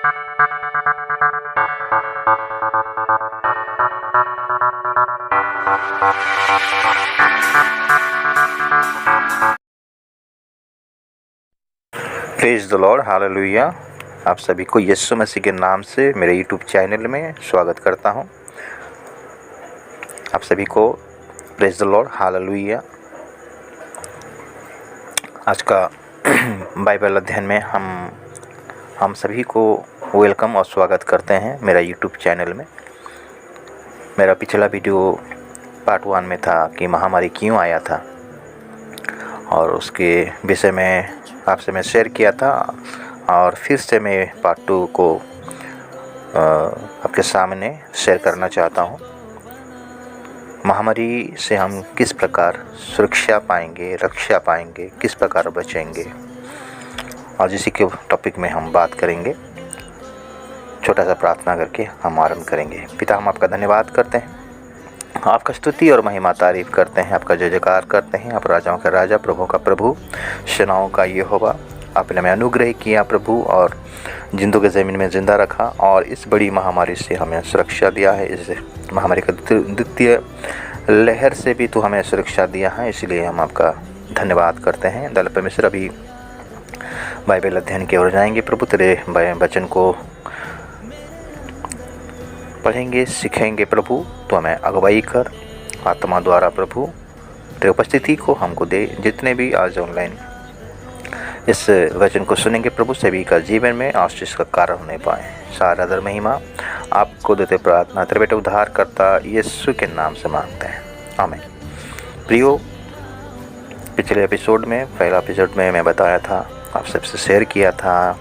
Praise the Lord, hallelujah. आप सभी को यीशु मसीह के नाम से मेरे यूट्यूब चैनल में स्वागत करता हूं। आप सभी को प्रेज द लॉर्ड, हालेलुया। आज का बाइबल अध्ययन में हम सभी को वेलकम और स्वागत करते हैं मेरा यूट्यूब चैनल में। मेरा पिछला वीडियो पार्ट 1 में था कि महामारी क्यों आया था, और उसके विषय में आपसे मैं शेयर किया था, और फिर से मैं पार्ट 2 को आपके सामने शेयर करना चाहता हूँ। महामारी से हम किस प्रकार सुरक्षा पाएंगे, रक्षा पाएंगे, किस प्रकार बचेंगे, और इसी के टॉपिक में हम बात करेंगे। छोटा सा प्रार्थना करके हम आरंभ करेंगे। पिता, हम आपका धन्यवाद करते हैं, आपका स्तुति और महिमा तारीफ करते हैं, आपका जय जयकार करते हैं। आप राजाओं का राजा, प्रभु का प्रभु, सेनाओं का यहोवा। आपने हमें अनुग्रह किया प्रभु, और जिंदों के ज़मीन में ज़िंदा रखा, और इस बड़ी महामारी से हमें सुरक्षा दिया है। इस महामारी का द्वितीय लहर से भी तो हमें सुरक्षा दिया है, इसलिए हम आपका धन्यवाद करते हैं। दल परमेश्वर, अभी बाइबल अध्ययन की ओर जाएंगे प्रभु। तेरे वचन को पढ़ेंगे, सीखेंगे प्रभु। तो हमें अगुवाई कर आत्मा द्वारा प्रभु, तेरी उपस्थिति को हमको दे। जितने भी आज ऑनलाइन इस वचन को सुनेंगे प्रभु, सभी का जीवन में आशीष का कारण होने पाए। सारा आदर महिमा आपको देते प्रार्थना तेरे बेटे उद्धार करता यीशु के नाम से मांगते हैं, आमीन। प्रियो, पिछले एपिसोड में, पहला एपिसोड में मैं बताया था, आप सबसे शेयर किया था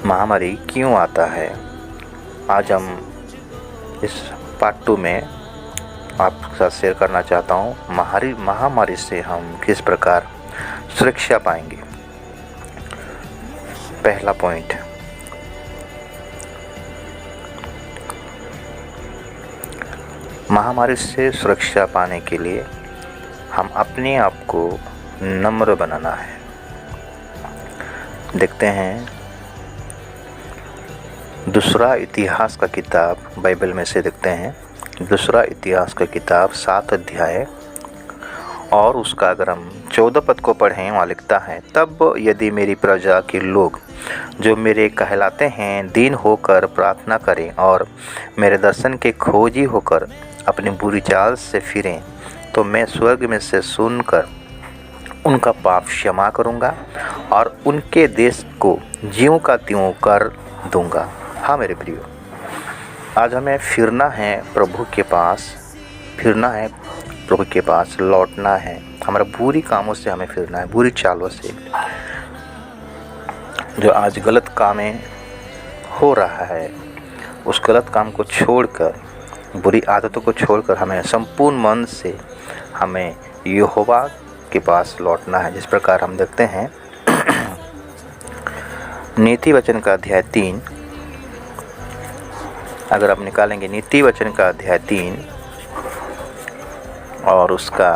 महामारी क्यों आता है। आज हम इस पार्ट 2 में आपके साथ शेयर करना चाहता हूँ महामारी से हम किस प्रकार सुरक्षा पाएंगे। पहला पॉइंट, महामारी से सुरक्षा पाने के लिए हम अपने आप को नम्र बनाना है। देखते हैं दूसरा इतिहास का किताब, बाइबल में से देखते हैं दूसरा इतिहास का किताब 7 अध्याय और उसका अगर हम 14 पद को पढ़ें, वहाँ लिखता है, तब यदि मेरी प्रजा के लोग जो मेरे कहलाते हैं दीन होकर प्रार्थना करें और मेरे दर्शन के खोजी होकर अपनी बुरी चाल से फिरें, तो मैं स्वर्ग में से सुनकर उनका पाप क्षमा करूँगा और उनके देश को ज्यों का त्यों कर दूँगा। हाँ मेरे प्रियो, आज हमें फिरना है प्रभु के पास, फिरना है प्रभु के पास, लौटना है। हमारा बुरी कामों से हमें फिरना है, बुरी चालों से। जो आज गलत कामें हो रहा है, उस गलत काम को छोड़कर, बुरी आदतों को छोड़कर हमें संपूर्ण मन से हमें यहोवा के पास लौटना है। जिस प्रकार हम देखते हैं नीति वचन का अध्याय 3, अगर आप निकालेंगे नीति वचन का अध्याय 3 और उसका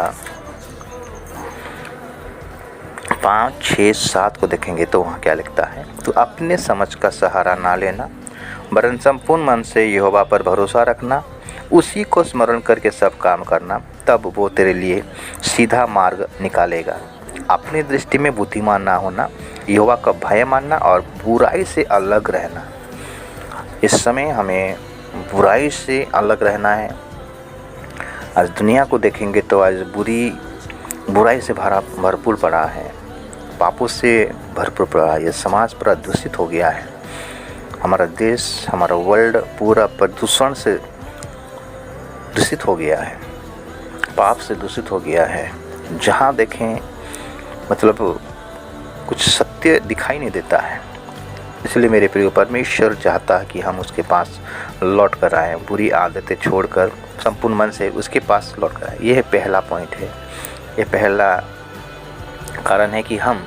5, 6, 7 को देखेंगे, तो वहाँ क्या लिखता है, तो अपने समझ का सहारा ना लेना, वरन संपूर्ण मन से यहोवा पर भरोसा रखना, उसी को स्मरण करके सब काम करना, तब वो तेरे लिए सीधा मार्ग निकालेगा। अपनी दृष्टि में बुद्धिमान ना होना, यहोवा का भय मानना और बुराई से अलग रहना। इस समय हमें बुराई से अलग रहना है। आज दुनिया को देखेंगे तो आज बुराई से भरपूर पड़ा है, पापों से भरपूर पड़ा है। ये समाज पूरा दूषित हो गया है। हमारा देश, हमारा वर्ल्ड पूरा प्रदूषण से दूषित हो गया है, पाप से दूषित हो गया है। जहाँ देखें मतलब कुछ सत्य दिखाई नहीं देता है। इसलिए मेरे प्रिय, परमेश्वर चाहता है कि हम उसके पास लौट कर आएँ, बुरी आदतें छोड़कर संपूर्ण मन से उसके पास लौट कर आएँ। यह पहला पॉइंट है, ये पहला कारण है कि हम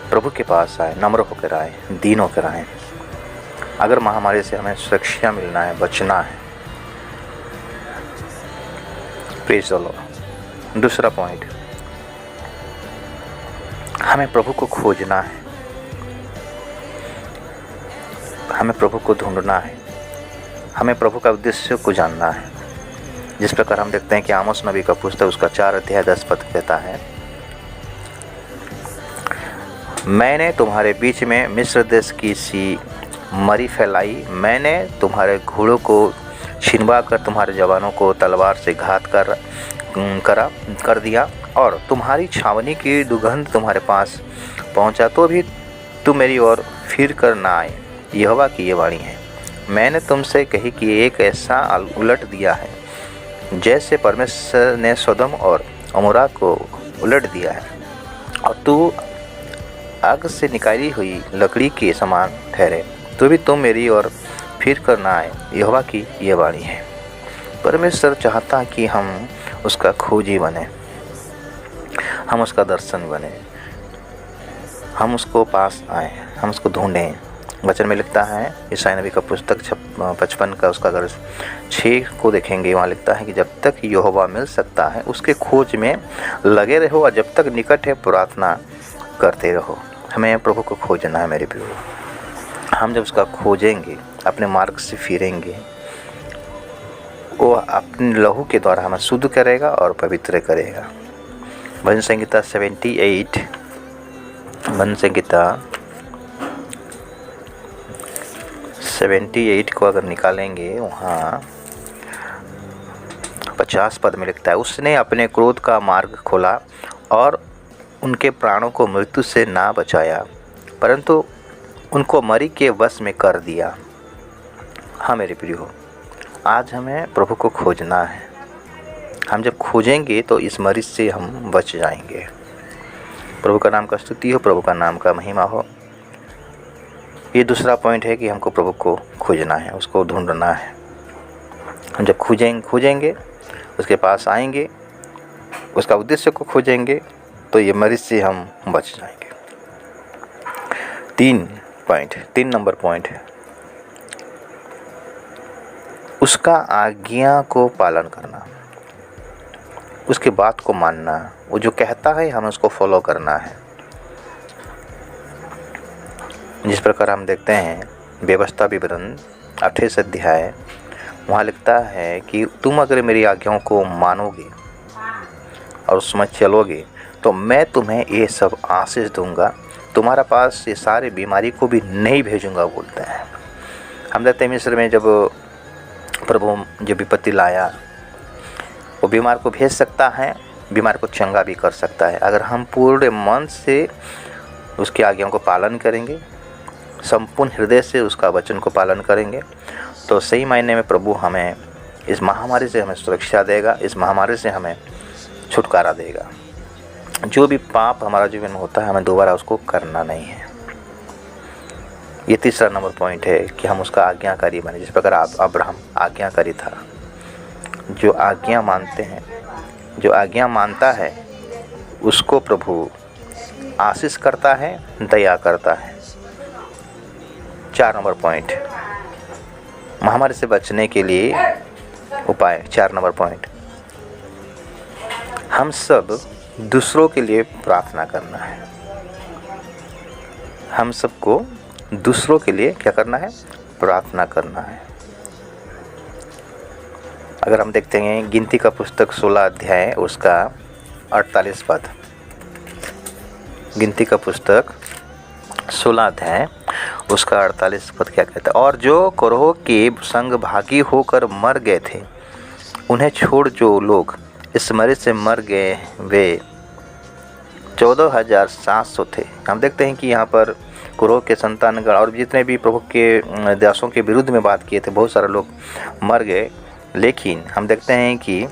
प्रभु के पास आए, नम्र होकर आए, दीन होकर आए। अगर महामारी से हमें सुरक्षा मिलना है, बचना है। Praise the Lord. दूसरा पॉइंट, हमें प्रभु को खोजना है। हमें प्रभु को ढूंढना है, हमें प्रभु का उद्देश्य को जानना है। जिस प्रकार हम देखते हैं कि आमोस नबी का पुस्तक उसका 4 अध्याय 10 पद कहता है, मैंने तुम्हारे बीच में मिस्र देश की सी मरी फैलाई, मैंने तुम्हारे घोड़ों को छिनवा कर तुम्हारे जवानों को तलवार से घात कर दिया, और तुम्हारी छावनी की दुर्गंध तुम्हारे पास पहुंचा तो भी तुम मेरी ओर फिर कर ना आए। यहोवा की ये वाणी है, मैंने तुमसे कही कि एक ऐसा उलट दिया है जैसे परमेश्वर ने सोदम और अमोरा को उलट दिया है, और तू आग से निकाली हुई लकड़ी के समान ठहरे तो भी तुम मेरी ओर फिर कर ना आए। यहोवा की ये वाणी है। परमेश्वर चाहता कि हम उसका खोजी बने, हम उसका दर्शन बने, हम उसको पास आए, हम उसको ढूंढें। वचन में लिखता है ईसाई नबी का पुस्तक 55 का उसका अगर 6 को देखेंगे, वहाँ लिखता है कि जब तक यहोवा मिल सकता है उसके खोज में लगे रहो, और जब तक निकट है प्रार्थना करते रहो। हमें प्रभु को खोजना है मेरे प्रियो। हम जब उसका खोजेंगे, अपने मार्ग से फिरेंगे, वो अपने लहू के द्वारा हमें शुद्ध करेगा और पवित्र करेगा। भजन संहिता 78, भजन संहिता 78 को अगर निकालेंगे, वहाँ 50 पद में लिखता है, उसने अपने क्रोध का मार्ग खोला और उनके प्राणों को मृत्यु से ना बचाया, परंतु उनको मरी के वश में कर दिया। हाँ मेरे प्रियो, आज हमें प्रभु को खोजना है। हम जब खोजेंगे तो इस मरी से हम बच जाएंगे। प्रभु का नाम का स्तुति हो, प्रभु का नाम का महिमा हो। ये दूसरा पॉइंट है कि हमको प्रभु को खोजना है, उसको ढूंढना है। हम जब खोजेंगे, उसके पास आएंगे, उसका उद्देश्य को खोजेंगे, तो ये मरीज से हम बच जाएंगे। 3 नंबर पॉइंट है उसका आज्ञा को पालन करना, उसके बात को मानना। वो जो कहता है हमें उसको फॉलो करना है। जिस प्रकार हम देखते हैं व्यवस्था विवरण 28 अध्याय, वहाँ लिखता है कि तुम अगर मेरी आज्ञाओं को मानोगे और उसमें चलोगे तो मैं तुम्हें ये सब आशीष दूंगा, तुम्हारा पास ये सारे बीमारी को भी नहीं भेजूंगा बोलते हैं। हम देखते हैं मिस्र में जब प्रभु जो विपत्ति लाया, वो बीमार को भेज सकता है, बीमार को चंगा भी कर सकता है। अगर हम पूर्ण मन से उसकी आज्ञाओं को पालन करेंगे, संपूर्ण हृदय से उसका वचन को पालन करेंगे, तो सही मायने में प्रभु हमें इस महामारी से हमें सुरक्षा देगा, इस महामारी से हमें छुटकारा देगा। जो भी पाप हमारा जीवन में होता है हमें दोबारा उसको करना नहीं है। ये तीसरा नंबर पॉइंट है कि हम उसका आज्ञाकारी बने। जिस प्रकार अब्राहम आज्ञाकारी था, जो आज्ञा मानते हैं, जो आज्ञा मानता है उसको प्रभु आशीष करता है, दया करता है। 4 नंबर पॉइंट, महामारी से बचने के लिए उपाय। 4 नंबर पॉइंट, हम सब दूसरों के लिए प्रार्थना करना है। हम सबको दूसरों के लिए क्या करना है? प्रार्थना करना है। अगर हम देखते हैं गिनती का पुस्तक 16 अध्याय उसका 48 पद, गिनती का पुस्तक 16 अध्याय उसका 48 पद क्या कहता है? और जो कोरह के संग भागी होकर मर गए थे, उन्हें छोड़ जो लोग इस मरी से मर गए वे 14,700 थे। हम देखते हैं कि यहाँ पर कोरह के संतानगण और जितने भी प्रभु के दासों के विरुद्ध में बात किए थे, बहुत सारे लोग मर गए। लेकिन हम देखते हैं कि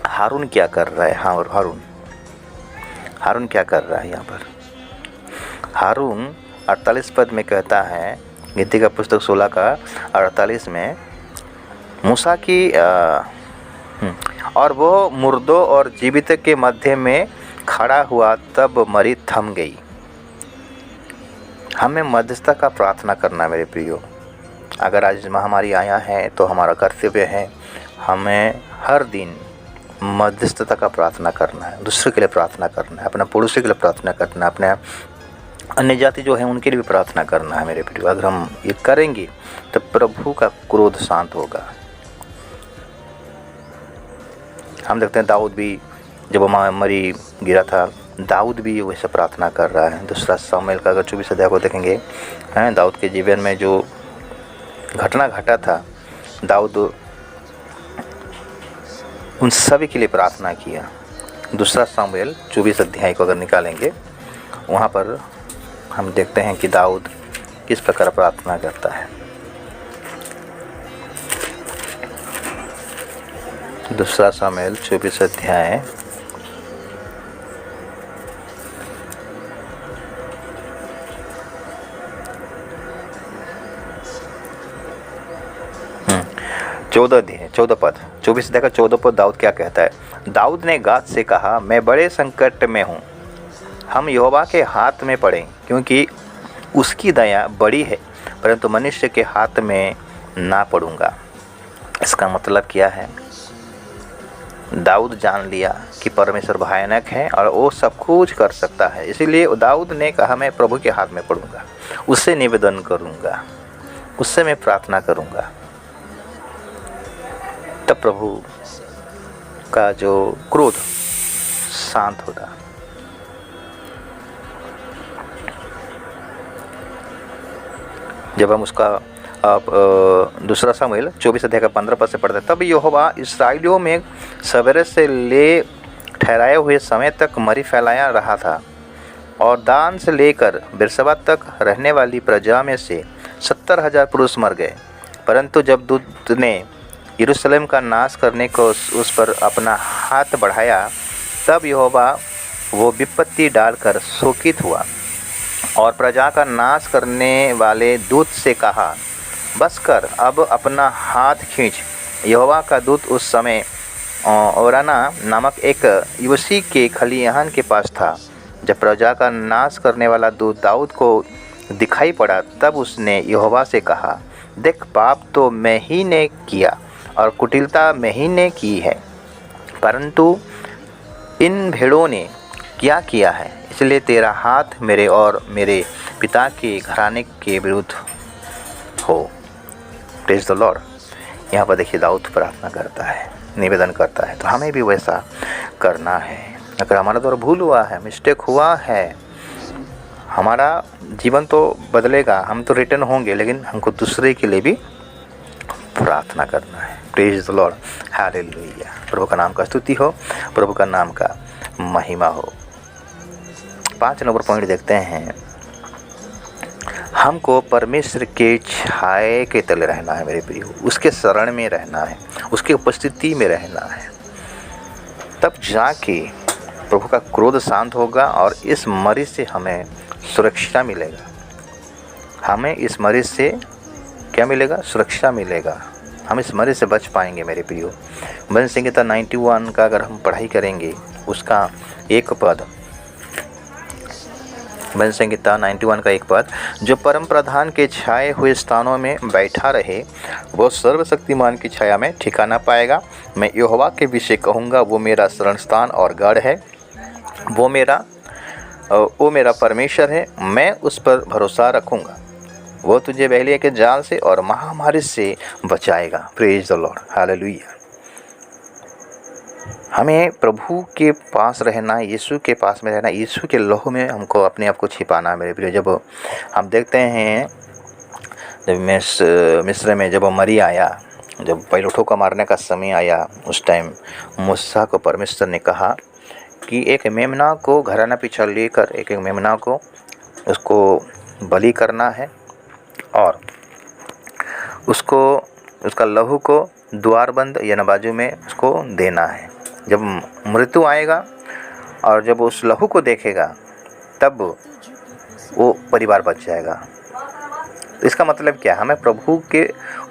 हारून क्या कर रहा है? हारून क्या कर रहा है यहाँ पर? हारून 48 पद में कहता है, गिनती का पुस्तक 16 का 48 में, मूसा की और वो मुर्दों और जीवित के मध्य में खड़ा हुआ, तब मरी थम गई। हमें मध्यस्थता का प्रार्थना करना मेरे प्रियो। अगर आज महामारी आया है तो हमारा कर्तव्य है हमें हर दिन मध्यस्थता का प्रार्थना करना है, दूसरे के लिए प्रार्थना करना है, अपने पड़ोसी के लिए प्रार्थना करना है, अपने अन्य जाति जो है उनके लिए भी प्रार्थना करना है मेरे प्रियो। अगर हम ये करेंगे तो प्रभु का क्रोध शांत होगा। हम देखते हैं दाऊद भी जब मरी गिरा था, दाऊद भी वैसे प्रार्थना कर रहा है। दूसरा सामुएल का अगर 24 अध्याय को देखेंगे, हैं दाऊद के जीवन में जो घटना घटा था, दाऊद उन सभी के लिए प्रार्थना किया। दूसरा सामुएल 24 अध्याय को अगर निकालेंगे, वहाँ पर हम देखते हैं कि दाऊद किस प्रकार प्रार्थना करता है। दूसरा सामुएल 24 अध्याय चौदह पद 24 अध्याय का 14 पद दाऊद क्या कहता है। दाऊद ने गाद से कहा, मैं बड़े संकट में हूँ, हम यहोवा के हाथ में पड़े, क्योंकि उसकी दया बड़ी है, परंतु मनुष्य के हाथ में ना पड़ूंगा। इसका मतलब क्या है? दाऊद जान लिया कि परमेश्वर भयानक है और वो सब कुछ कर सकता है, इसीलिए दाऊद ने कहा मैं प्रभु के हाथ में पड़ूंगा, उससे निवेदन करूंगा, उससे मैं प्रार्थना करूंगा। तब प्रभु का जो क्रोध शांत होता। जब हम उसका दूसरा सामुएल 24 अध्याय का 15 पद से पढ़ते हैं, तब यहोवा इस्राएलियों में सवेरे से ले ठहराए हुए समय तक मरी फैलाया रहा था, और दान से लेकर बेरशेबा तक रहने वाली प्रजा में से 70,000 पुरुष मर गए। परंतु जब दूत ने यरूशलेम का नाश करने को उस पर अपना हाथ बढ़ाया, तब यहोवा वो विपत्ति डालकर शोकित हुआ और प्रजा का नाश करने वाले दूत से कहा, बस कर, अब अपना हाथ खींच। यहोवा का दूत उस समय ओराना नामक एक यबूसी के खलिहान के पास था। जब प्रजा का नाश करने वाला दूत दाऊद को दिखाई पड़ा, तब उसने यहोवा से कहा, देख, पाप तो मैं ही ने किया और कुटिलता मैं ही ने की है, परंतु इन भेड़ों ने क्या किया है, इसलिए तेरा हाथ मेरे और मेरे पिता के घराने के विरुद्ध हो। Praise the Lord. यहाँ पर देखिए दाऊद प्रार्थना करता है, निवेदन करता है, तो हमें भी वैसा करना है। अगर हमारा द्वारा भूल हुआ है, मिस्टेक हुआ है, हमारा जीवन तो बदलेगा, हम तो रिटर्न होंगे, लेकिन हमको दूसरे के लिए भी प्रार्थना करना है। Praise the Lord, hallelujah. प्रभु का नाम का स्तुति हो, प्रभु का नाम का महिमा हो। 5 नंबर पॉइंट देखते हैं, हमको परमेश्वर के छाए के तले रहना है मेरे प्रियो, उसके शरण में रहना है, उसकी उपस्थिति में रहना है, तब जाके प्रभु का क्रोध शांत होगा और इस मरी से हमें सुरक्षा मिलेगा। हमें इस मरी से क्या मिलेगा? सुरक्षा मिलेगा। हम इस मरी से बच पाएंगे मेरे प्रियो। भजन संहिता 91 का अगर हम पढ़ाई करेंगे, उसका एक पद, भजन संहिता 91 का एक पद, जो परम प्रधान के छाए हुए स्थानों में बैठा रहे, वो सर्वशक्तिमान की छाया में ठिकाना पाएगा। मैं यहोवा के विषय कहूँगा, वो मेरा शरण स्थान और गढ़ है, वो मेरा परमेश्वर है, मैं उस पर भरोसा रखूँगा। वो तुझे बहलिया के जाल से और महामारी से बचाएगा। Praise the Lord, hallelujah. हमें प्रभु के पास रहना, यीशु के पास में रहना, यीशु के लहू में हमको अपने आप को छिपाना है मेरे प्रिय। जब हम देखते हैं, जब मिस्र में जब मरी आया, जब पहिलौठों को मारने का समय आया, उस टाइम मूसा को परमेश्वर ने कहा कि एक मेमना को घराना पीछा लेकर एक मेमना को उसको बलि करना है और उसको उसका लहू को द्वारबंद या बाजू में उसको देना है। जब मृत्यु आएगा और जब उस लहू को देखेगा, तब वो परिवार बच जाएगा। इसका मतलब क्या है? हमें प्रभु के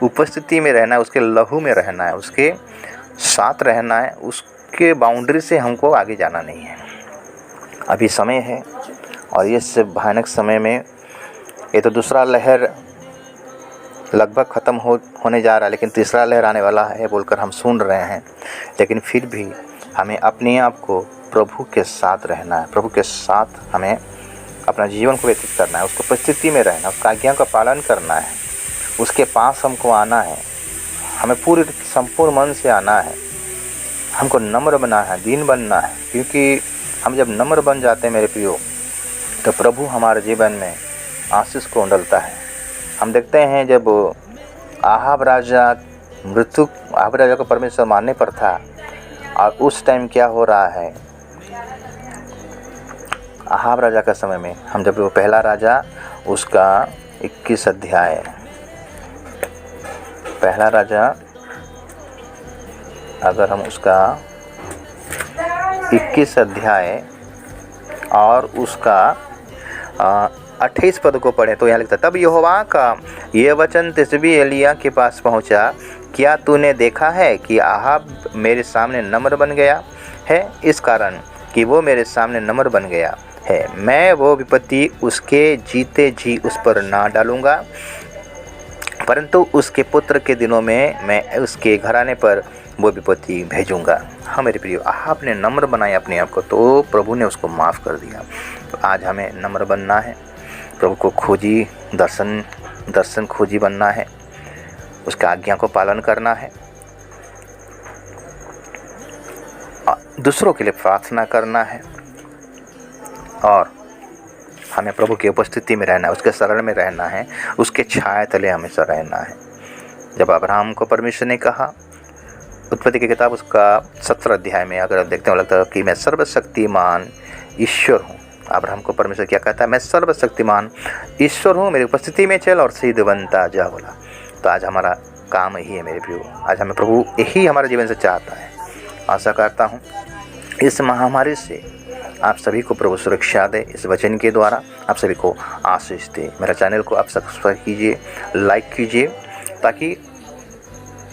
उपस्थिति में रहना है, उसके लहू में रहना है, उसके साथ रहना है, उसके बाउंड्री से हमको आगे जाना नहीं है। अभी समय है और इस भयानक समय में, ये तो दूसरा लहर लगभग ख़त्म होने जा रहा है, लेकिन तीसरा लहर आने वाला है बोलकर हम सुन रहे हैं। लेकिन फिर भी हमें अपने आप को प्रभु के साथ रहना है, प्रभु के साथ हमें अपना जीवन को व्यतीत करना है, उसकी उपस्थिति में रहना, उसका आज्ञा का पालन करना है, उसके पास हमको आना है, हमें पूरे संपूर्ण मन से आना है, हमको नम्र बनना है, दीन बनना है। क्योंकि हम जब नम्र बन जाते हैं मेरे प्रियो, तो प्रभु हमारे जीवन में आशीष को उंडलता है। हम देखते हैं जब आहाब राजा को परमेश्वर मानने पर था, और उस टाइम क्या हो रहा है, आहाब राजा का समय में हम जब वो पहला राजा उसका 21 अध्याय, पहला राजा अगर हम उसका 21 अध्याय और उसका 28 पद को पढ़े तो यहाँ लिखता, तब यहोवा का ये वचन तिशबी एलिय्याह के पास पहुँचा, क्या तूने देखा है कि आहाब मेरे सामने नम्र बन गया है? इस कारण कि वो मेरे सामने नम्र बन गया है, मैं वो विपत्ति उसके जीते जी उस पर ना डालूंगा, परंतु उसके पुत्र के दिनों में मैं उसके घराने पर वो विपत्ति भेजूंगा। हाँ मेरे प्रियो, आहाब ने नम्र बनाया अपने आप को, तो प्रभु ने उसको माफ़ कर दिया। तो आज हमें नम्र बनना है, प्रभु को खोजी, दर्शन खोजी बनना है, उसका आज्ञा को पालन करना है, दूसरों के लिए प्रार्थना करना है, और हमें प्रभु की उपस्थिति में रहना है, उसके शरण में रहना है, उसके छाया तले हमेशा रहना है। जब अब्राहम को परमेश्वर ने कहा, उत्पत्ति की किताब उसका 17 अध्याय में अगर आप देखते हो, लगता है कि मैं सर्वशक्तिमान ईश्वर हूँ। अब्राहम को परमेश्वर क्या कहता है? मैं सर्वशक्तिमान ईश्वर हूँ, मेरी उपस्थिति में चल और सिद्ध बनता जा बोला। तो आज हमारा काम यही है मेरे प्रियो, आज हमें प्रभु यही हमारे जीवन से चाहता है। आशा करता हूँ इस महामारी से आप सभी को प्रभु सुरक्षा दे, इस वचन के द्वारा आप सभी को आशीष दे। मेरा चैनल को आप सब्सक्राइब कीजिए, लाइक कीजिए, ताकि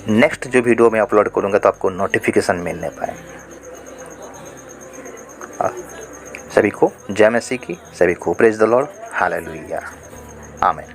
नेक्स्ट जो वीडियो मैं अपलोड करूँगा तो आपको नोटिफिकेशन मिलने पाए। सभी को जय मसीह की, सभी को प्रेज द लॉर्ड, हालेलुया, आमीन।